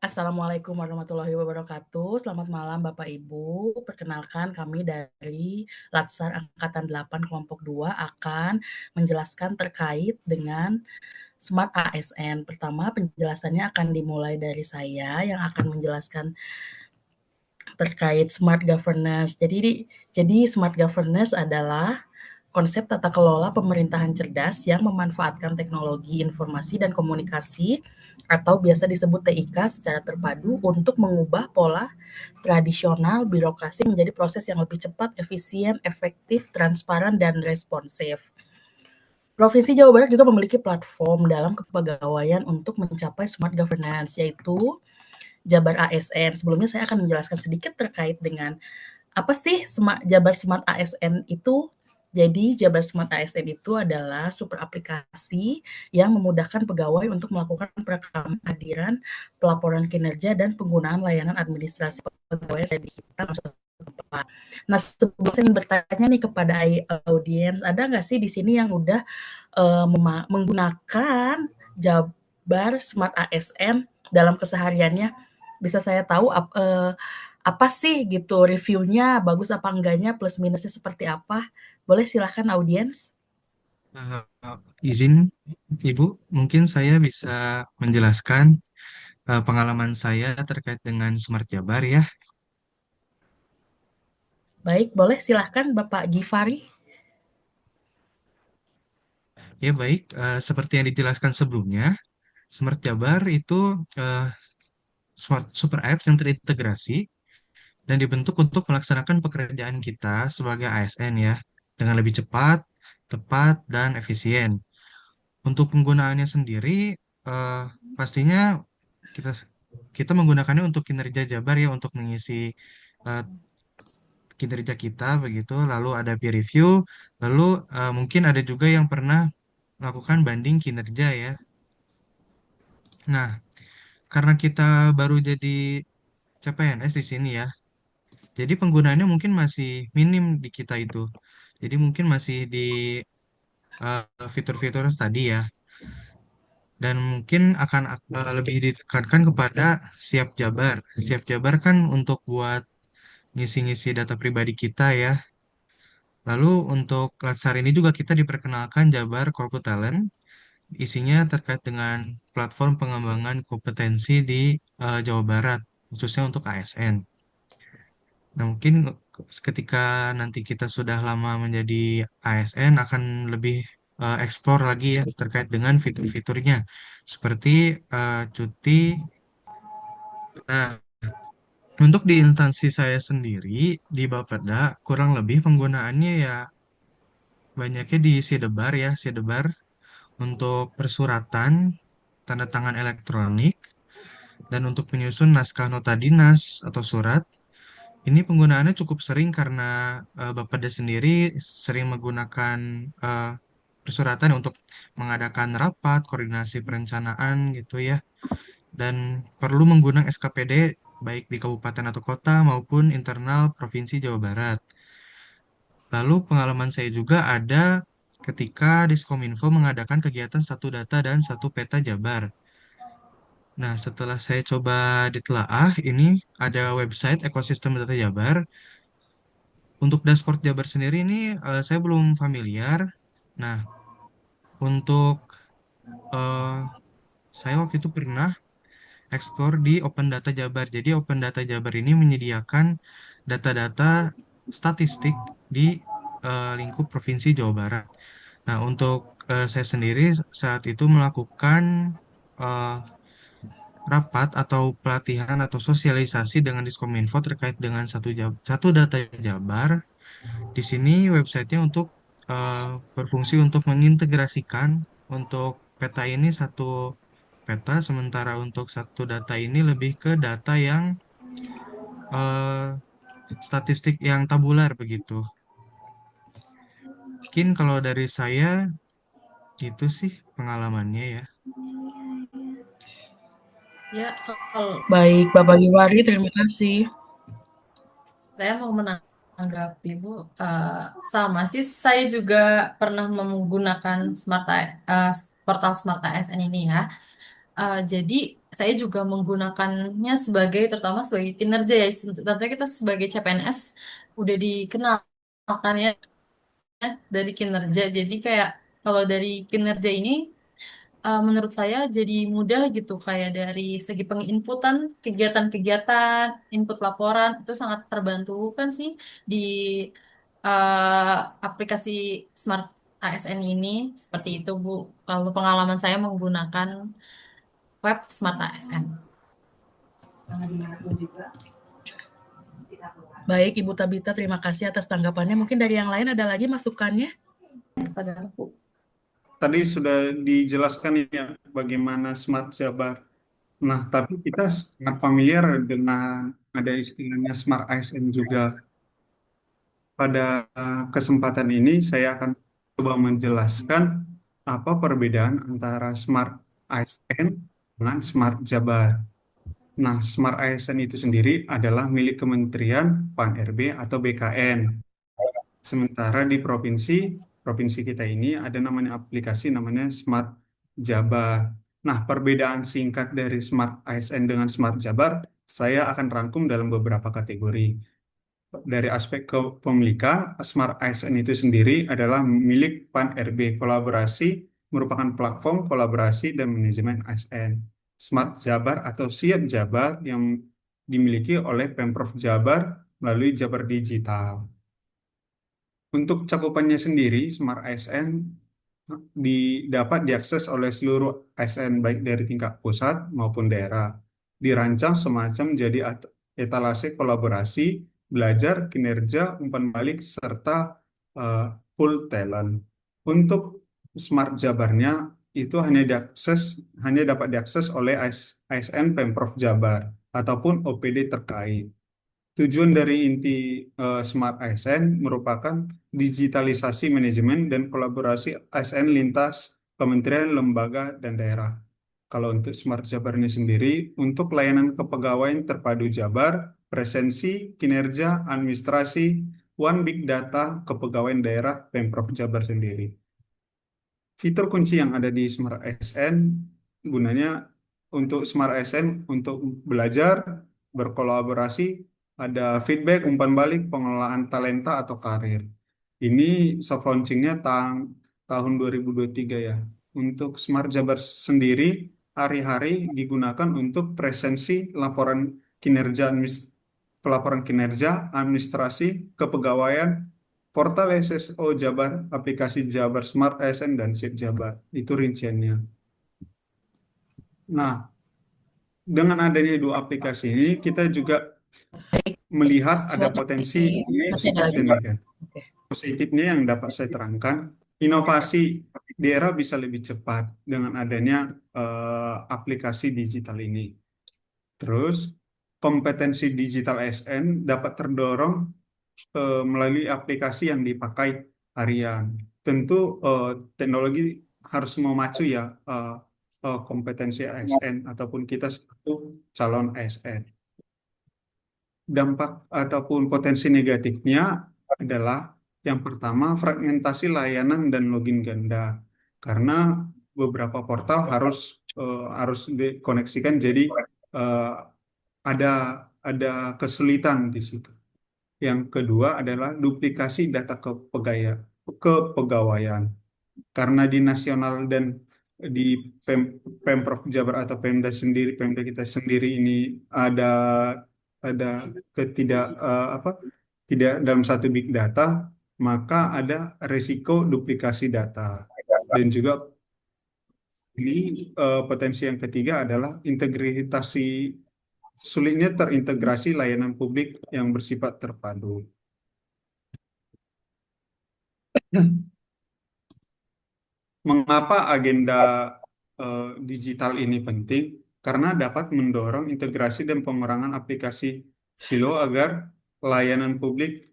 Assalamualaikum warahmatullahi wabarakatuh. Selamat malam Bapak Ibu. Perkenalkan kami dari Latsar Angkatan 8 Kelompok 2 akan menjelaskan terkait dengan Smart ASN. Pertama, penjelasannya akan dimulai dari saya yang akan menjelaskan terkait smart governance. Jadi smart governance adalah konsep tata kelola pemerintahan cerdas yang memanfaatkan teknologi informasi dan komunikasi atau biasa disebut TIK secara terpadu untuk mengubah pola tradisional birokrasi menjadi proses yang lebih cepat, efisien, efektif, transparan, dan responsif. Provinsi Jawa Barat juga memiliki platform dalam kepegawaian untuk mencapai smart governance, yaitu Jabar ASN. Sebelumnya saya akan menjelaskan sedikit terkait dengan apa sih Jabar Smart ASN itu. Jadi Jabar Smart ASN itu adalah super aplikasi yang memudahkan pegawai untuk melakukan perekaman kehadiran, pelaporan kinerja, dan penggunaan layanan administrasi pegawai secara digital langsung tempat. Nah, sebelum saya ingin bertanya nih kepada audiens, ada nggak sih di sini yang udah menggunakan Jabar Smart ASN dalam kesehariannya? Bisa saya tahu apa sih gitu reviewnya, bagus apa enggaknya, plus minusnya seperti apa? Boleh silahkan audiens. Eh, izin Ibu, mungkin saya bisa menjelaskan pengalaman saya terkait dengan Smart Jabar ya. Baik, boleh silahkan Bapak Gifari. Ya baik, seperti yang dijelaskan sebelumnya, Smart Jabar itu eh, smart super app yang terintegrasi dan dibentuk untuk melaksanakan pekerjaan kita sebagai ASN ya, dengan lebih cepat, tepat, dan efisien. Untuk penggunaannya sendiri, eh, pastinya kita kita menggunakannya untuk kinerja Jabar ya, untuk mengisi eh, kinerja kita begitu, lalu ada peer review, lalu mungkin ada juga yang pernah melakukan banding kinerja ya. Nah, karena kita baru jadi CPNS di sini ya, jadi penggunaannya mungkin masih minim di kita itu. Jadi mungkin masih di fitur-fitur tadi ya, dan mungkin akan lebih ditekankan kepada Siap Jabar. Siap Jabar kan untuk buat ngisi-ngisi data pribadi kita ya. Lalu untuk Latsar ini juga kita diperkenalkan Jabar Corporate Talent, isinya terkait dengan platform pengembangan kompetensi di Jawa Barat, khususnya untuk ASN. Nah, mungkin ketika nanti kita sudah lama menjadi ASN akan lebih explore lagi ya terkait dengan fitur-fiturnya, seperti cuti. Nah, untuk di instansi saya sendiri di Bapeda kurang lebih penggunaannya ya banyaknya di Sidebar ya, Sidebar untuk persuratan, tanda tangan elektronik, dan untuk menyusun naskah nota dinas atau surat. Ini penggunaannya cukup sering karena Bapeda sendiri sering menggunakan eh, persuratan untuk mengadakan rapat, koordinasi perencanaan gitu ya, dan perlu menggunakan SKPD baik di kabupaten atau kota maupun internal Provinsi Jawa Barat. Lalu pengalaman saya juga ada ketika Diskominfo mengadakan kegiatan satu data dan satu peta Jabar. Nah, setelah saya coba ditelaah, ini ada website ekosistem data Jabar. Untuk dashboard Jabar sendiri ini saya belum familiar. Nah, untuk eh, saya waktu itu pernah explore di Open Data Jabar. Jadi Open Data Jabar ini menyediakan data-data statistik di lingkup Provinsi Jawa Barat. Nah, untuk saya sendiri saat itu melakukan eh, rapat atau pelatihan atau sosialisasi dengan Diskominfo terkait dengan satu data Jabar. Di sini websitenya untuk berfungsi untuk mengintegrasikan untuk peta ini satu peta, sementara untuk satu data ini lebih ke data yang eh, statistik yang tabular begitu. Mungkin kalau dari saya itu sih pengalamannya ya. Ya, kalau baik Bapak Gifari, terima kasih. Saya mau menanggapi Bu, sama sih saya juga pernah menggunakan portal Smart ASN ini ya. Jadi saya juga menggunakannya sebagai terutama sebagai kinerja ya. Tentunya kita sebagai CPNS udah dikenalkan ya dari kinerja. Jadi kayak kalau dari kinerja ini menurut saya jadi mudah gitu kayak dari segi penginputan kegiatan-kegiatan, input laporan itu sangat terbantu kan sih di aplikasi Smart ASN ini seperti itu Bu. Kalau pengalaman saya menggunakan web Smart ASN. Baik, Ibu Tabita, terima kasih atas tanggapannya. Mungkin dari yang lain ada lagi masukannya? Pada Bu. Tadi sudah dijelaskan ya bagaimana Smart Jabar. Nah, tapi kita sangat familiar dengan ada istilahnya Smart ASN juga. Pada kesempatan ini saya akan coba menjelaskan apa perbedaan antara Smart ASN dengan Smart Jabar. Nah, Smart ASN itu sendiri adalah milik Kementerian PAN-RB atau BKN. Sementara di provinsi kita ini ada namanya aplikasi namanya Smart Jabar. Nah, perbedaan singkat dari Smart ASN dengan Smart Jabar, saya akan rangkum dalam beberapa kategori. Dari aspek kepemilikan, Smart ASN itu sendiri adalah milik PAN-RB. Kolaborasi merupakan platform kolaborasi dan manajemen ASN. Smart Jabar atau Siap Jabar yang dimiliki oleh Pemprov Jabar melalui Jabar Digital. Untuk cakupannya sendiri, Smart ASN dapat diakses oleh seluruh ASN baik dari tingkat pusat maupun daerah. Dirancang semacam jadi etalase kolaborasi, belajar, kinerja, umpan balik, serta eh, pool talent. Untuk Smart Jabarnya itu hanya dapat diakses oleh ASN Pemprov Jabar ataupun OPD terkait. Tujuan dari inti Smart ASN merupakan digitalisasi manajemen dan kolaborasi ASN lintas kementerian, lembaga, dan daerah. Kalau untuk Smart Jabar ini sendiri, untuk layanan kepegawaian terpadu Jabar, presensi, kinerja, administrasi, One Big Data, kepegawaian daerah, Pemprov Jabar sendiri. Fitur kunci yang ada di Smart ASN gunanya untuk Smart ASN untuk belajar, berkolaborasi, ada feedback, umpan balik, pengelolaan talenta atau karir. Ini soft launchingnya tahun 2023 ya. Untuk Smart Jabar sendiri, hari-hari digunakan untuk presensi laporan kinerja, administrasi, kepegawaian, portal SSO Jabar, aplikasi Jabar Smart ASN, dan Sip Jabar. Itu rinciannya. Nah, dengan adanya dua aplikasi ini, kita juga melihat ada Suara potensi ini masih ada positif lagi? dan negatif. Oke. Positifnya yang dapat saya terangkan, inovasi daerah bisa lebih cepat dengan adanya aplikasi digital ini. Terus, kompetensi digital ASN dapat terdorong melalui aplikasi yang dipakai harian. Tentu teknologi harus memacu ya kompetensi ASN ataupun kita satu calon ASN. Dampak ataupun potensi negatifnya adalah yang pertama fragmentasi layanan dan login ganda karena beberapa portal harus dikoneksikan jadi eh, ada ada kesulitan di situ. Yang kedua adalah duplikasi data kepegawaian. Karena di nasional dan di Pemprov Jabar atau Pemda kita sendiri ini ada ada tidak dalam satu big data, maka ada risiko duplikasi data. Dan juga ini potensi yang ketiga adalah sulitnya terintegrasi layanan publik yang bersifat terpadu. Mengapa agenda digital ini penting? Karena dapat mendorong integrasi dan pengurangan aplikasi silo agar layanan publik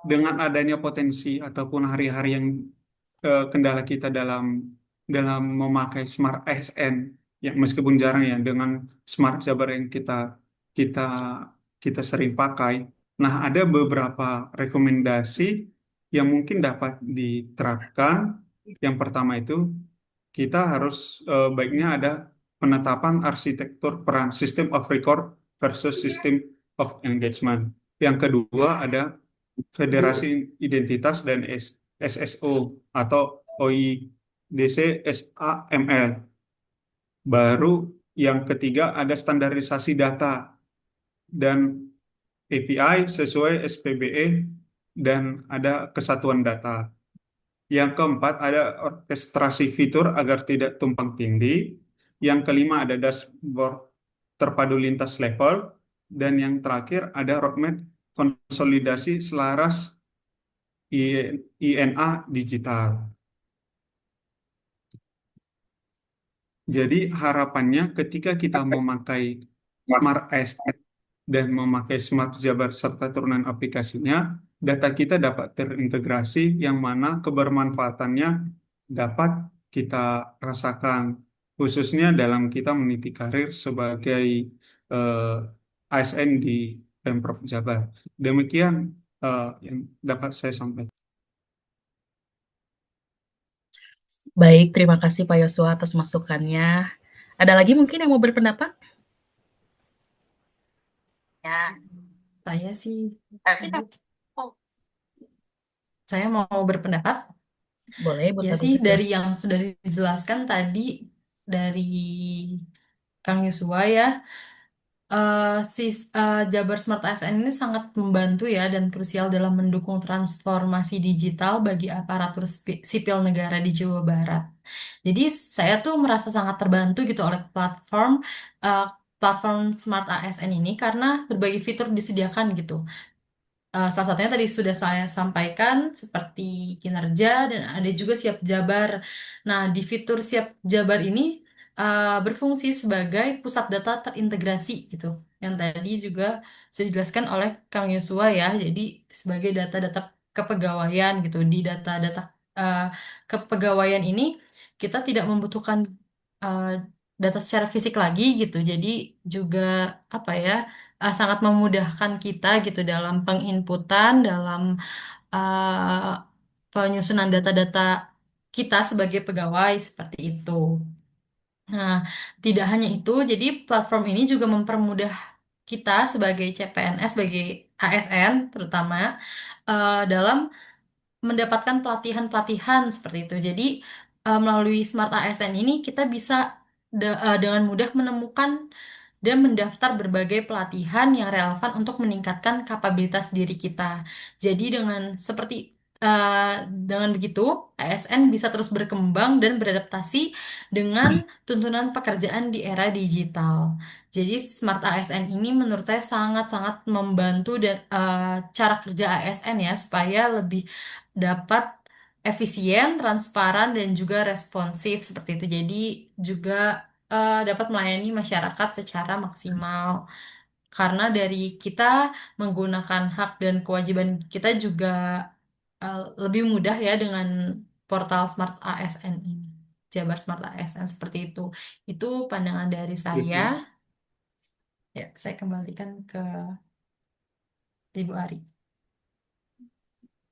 dengan adanya potensi ataupun hari-hari yang kendala kita dalam dalam memakai Smart ASN yang meskipun jarang ya dengan Smart Jabar yang kita kita sering pakai. Nah, ada beberapa rekomendasi yang mungkin dapat diterapkan. Yang pertama itu kita harus baiknya ada penetapan arsitektur peran System of Record versus System of Engagement. Yang kedua ada Federasi Identitas dan SSO atau OIDC SAML. Baru yang ketiga ada standarisasi data dan API sesuai SPBE dan ada kesatuan data. Yang keempat ada orkestrasi fitur agar tidak tumpang tindih. Yang kelima ada dashboard terpadu lintas level. Dan yang terakhir ada roadmap konsolidasi selaras INA digital. Jadi harapannya ketika kita memakai Smart ASN dan memakai Smart Jabar serta turunan aplikasinya, data kita dapat terintegrasi yang mana kebermanfaatannya dapat kita rasakan, khususnya dalam kita meniti karir sebagai ASN di Pemprov Jabar. Demikian yang dapat saya sampaikan. Baik, terima kasih Pak Yosua atas masukannya. Ada lagi mungkin yang mau berpendapat? Ya. Saya sih, saya mau berpendapat. Boleh, Bu Ya sih, Tabita, dari yang sudah dijelaskan tadi dari Kang Yosua ya, Jabar Smart ASN ini sangat membantu ya dan krusial dalam mendukung transformasi digital bagi aparatur sipil negara di Jawa Barat. Jadi saya tuh merasa sangat terbantu gitu oleh uh, platform Smart ASN ini karena berbagai fitur disediakan gitu. Salah satunya tadi sudah saya sampaikan seperti kinerja dan ada juga siap jabar. Nah, di fitur siap jabar ini berfungsi sebagai pusat data terintegrasi gitu. Yang tadi juga sudah dijelaskan oleh Kang Yosua ya. Jadi sebagai data-data kepegawaian gitu. Di data-data uh, kepegawaian ini kita tidak membutuhkan uh, data secara fisik lagi gitu. Jadi juga apa ya? Sangat memudahkan kita gitu dalam penginputan, dalam uh, penyusunan data-data kita sebagai pegawai seperti itu. Nah, tidak hanya itu, jadi platform ini juga mempermudah kita sebagai CPNS, sebagai ASN terutama dalam mendapatkan pelatihan-pelatihan seperti itu. Jadi melalui Smart ASN ini kita bisa dengan mudah menemukan dan mendaftar berbagai pelatihan yang relevan untuk meningkatkan kapabilitas diri kita. Jadi dengan begitu ASN bisa terus berkembang dan beradaptasi dengan tuntunan pekerjaan di era digital. Jadi Smart ASN ini menurut saya sangat-sangat membantu dan cara kerja ASN ya supaya lebih dapat efisien, transparan dan juga responsif seperti itu. Jadi juga dapat melayani masyarakat secara maksimal. Karena dari kita menggunakan hak dan kewajiban kita juga lebih mudah ya dengan portal Smart ASN ini. Jabar Smart ASN seperti itu. Itu pandangan dari saya. Gitu. Ya, saya kembalikan ke Ibu Ari.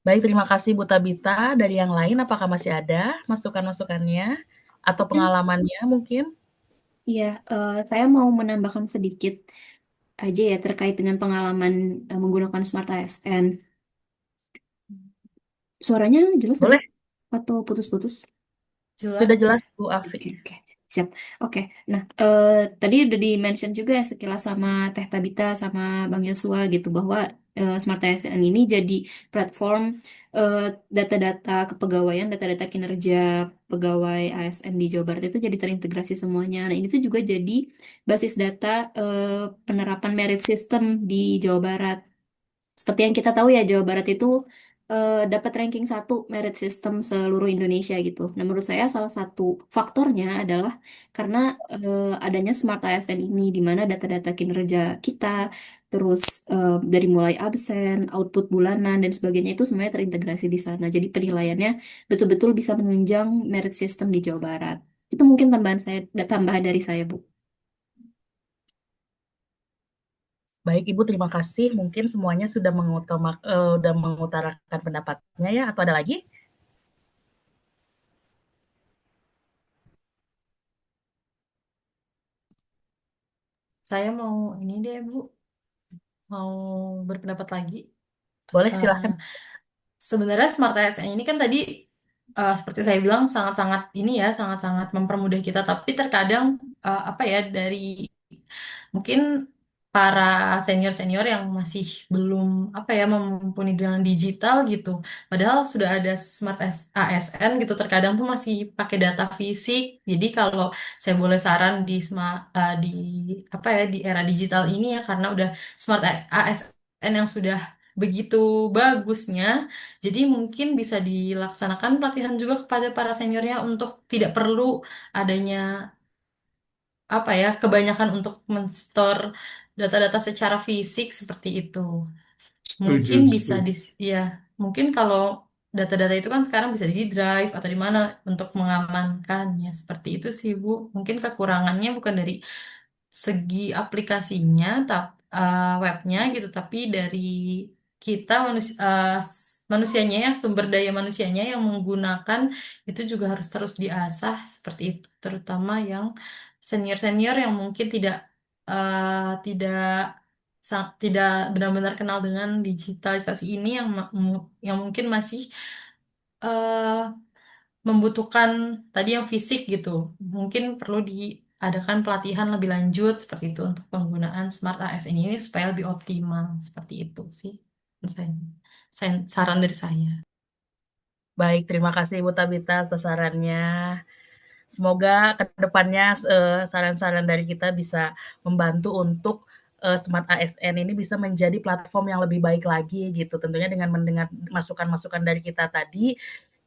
baik, terima kasih Bu Tabita. Dari yang lain, apakah masih ada masukan-masukannya atau pengalamannya mungkin? Iya, saya mau menambahkan sedikit aja ya terkait dengan pengalaman menggunakan Smart ASN. Suaranya jelas nggak ya? Boleh, Atau putus-putus? Jelas sudah ya? jelas Bu Afi. Oke, siap. Oke, nah tadi udah di-mention juga ya sekilas sama Teh Tabita sama Bang Yosua gitu bahwa Smart ASN ini jadi platform eh, data-data kepegawaian, data-data kinerja pegawai ASN di Jawa Barat itu jadi terintegrasi semuanya. Nah, ini tuh juga jadi basis data penerapan merit system di Jawa Barat. Seperti yang kita tahu ya, Jawa Barat itu dapat ranking satu merit system seluruh Indonesia gitu. Nah, menurut saya salah satu faktornya adalah karena adanya Smart ASN ini, di mana data-data kinerja kita, terus dari mulai absen, output bulanan, dan sebagainya itu semuanya terintegrasi di sana. Jadi penilaiannya betul-betul bisa menunjang merit system di Jawa Barat. Itu mungkin tambahan dari saya, Bu. Baik Ibu, terima kasih. Mungkin semuanya sudah udah mengutarakan pendapatnya ya, atau ada lagi? Saya mau ini deh, Bu, mau berpendapat lagi. Boleh, Eh, silahkan. Sebenarnya Smart ASN ini kan tadi seperti saya bilang sangat-sangat ini ya, sangat-sangat mempermudah kita. Tapi terkadang apa ya dari mungkin para senior-senior yang masih belum apa ya mumpuni dengan digital gitu. Padahal sudah ada ASN gitu, terkadang tuh masih pakai data fisik. Jadi kalau saya boleh saran di apa ya di era digital ini ya karena udah smart ASN yang sudah begitu bagusnya, jadi mungkin bisa dilaksanakan pelatihan juga kepada para seniornya untuk tidak perlu adanya apa ya kebanyakan untuk menstore data-data secara fisik seperti itu. Setuju, Mungkin bisa setuju. ya mungkin kalau data-data itu kan sekarang bisa di drive atau di mana untuk mengamankan ya seperti itu sih Bu. Mungkin kekurangannya bukan dari segi aplikasinya webnya gitu tapi dari kita manusianya ya sumber daya manusianya yang menggunakan itu juga harus terus diasah seperti itu terutama yang senior-senior yang mungkin tidak tidak benar-benar kenal dengan digitalisasi ini yang mungkin masih eh, membutuhkan tadi yang fisik gitu. Mungkin perlu diadakan pelatihan lebih lanjut seperti itu untuk penggunaan Smart ASN ini supaya lebih optimal. Seperti itu sih. Saya, saran dari saya. Baik, terima kasih Ibu Tabita atas sarannya. Semoga ke depannya saran-saran dari kita bisa membantu untuk Smart ASN ini bisa menjadi platform yang lebih baik lagi gitu. Tentunya dengan mendengar masukan-masukan dari kita tadi,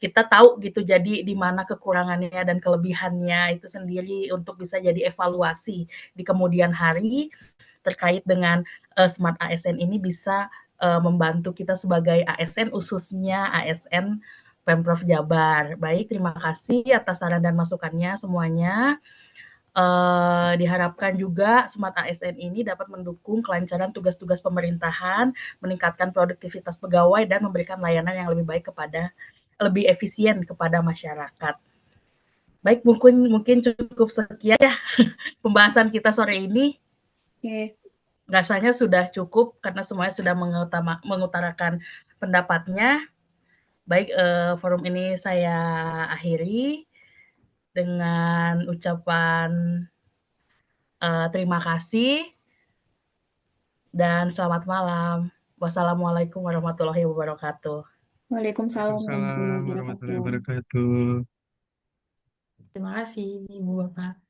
kita tahu gitu jadi di mana kekurangannya dan kelebihannya itu sendiri untuk bisa jadi evaluasi di kemudian hari terkait dengan Smart ASN ini bisa membantu kita sebagai ASN khususnya ASN Pemprov Jabar. Baik, terima kasih atas saran dan masukannya semuanya. Diharapkan juga Smart ASN ini dapat mendukung kelancaran tugas-tugas pemerintahan, meningkatkan produktivitas pegawai, dan memberikan layanan yang lebih efisien kepada masyarakat. Baik, mungkin cukup sekian ya pembahasan kita sore ini. Oke. Rasanya sudah cukup karena semuanya sudah mengutarakan pendapatnya. Baik, forum ini saya akhiri dengan ucapan terima kasih dan selamat malam. Wassalamualaikum warahmatullahi wabarakatuh. Waalaikumsalam warahmatullahi Waalaikumsalam warahmatullahi wabarakatuh. wabarakatuh. Terima kasih, Ibu Bapak.